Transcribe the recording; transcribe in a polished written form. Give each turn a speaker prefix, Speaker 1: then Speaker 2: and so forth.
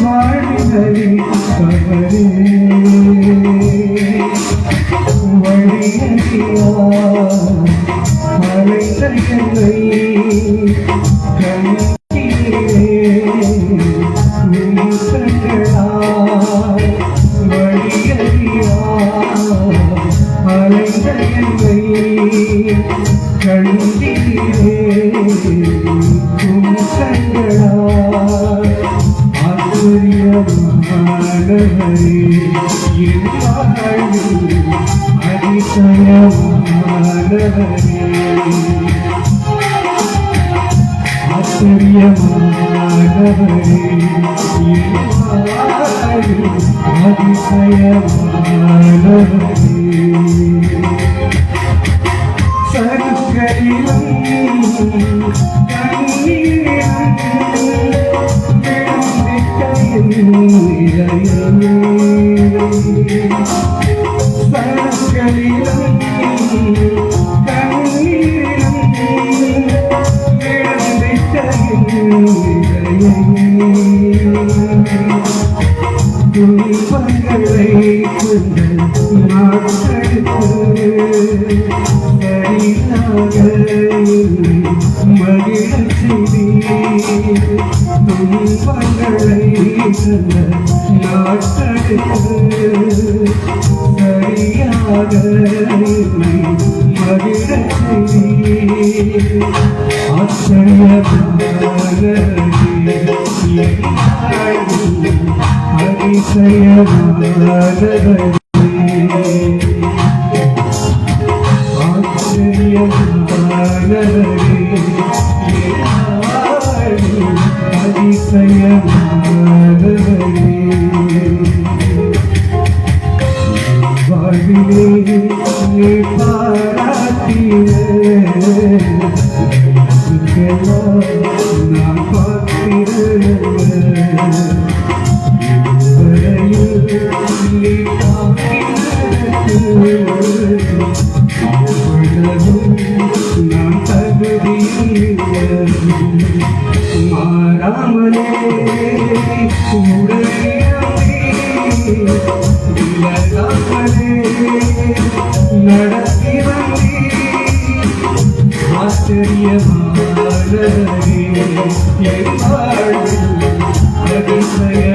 Speaker 1: வாழ்வினரி கவரே வழியறியா அலைந்த என்னை கண்ணீரே வழியறியா அலைந்த என்னை கண்ணீரே ஆச்சரியமானவரே என் வாழ்வில் அதிசயமானவரே ஆச்சரியமானவரே என் வாழ்வில் அதிசயமானவரே சருக்களிலும் சரங்களிலும் கண்ணீரிலும் துன்பங்களை கொண்டு நாட்களுக்கு சரியாக மகிழச் செய்தீர் துன்பங்களை கொண்டு நாட்களுக்கு சரியாக மகிழச் செய்தீர் ஆச்சரியமானவரே அதிசயமானவரே ஆச்சரியமானவரே அதிசயமானவரே வாழ்விலே நீ பாராட்டிய நான் பார்க்கிறேன் நீ நான் தகுதியில்லை மாறாமலே நடத்தி வந்தே ஆச்சரியமானவரே என் வாழ்வில் அதிசய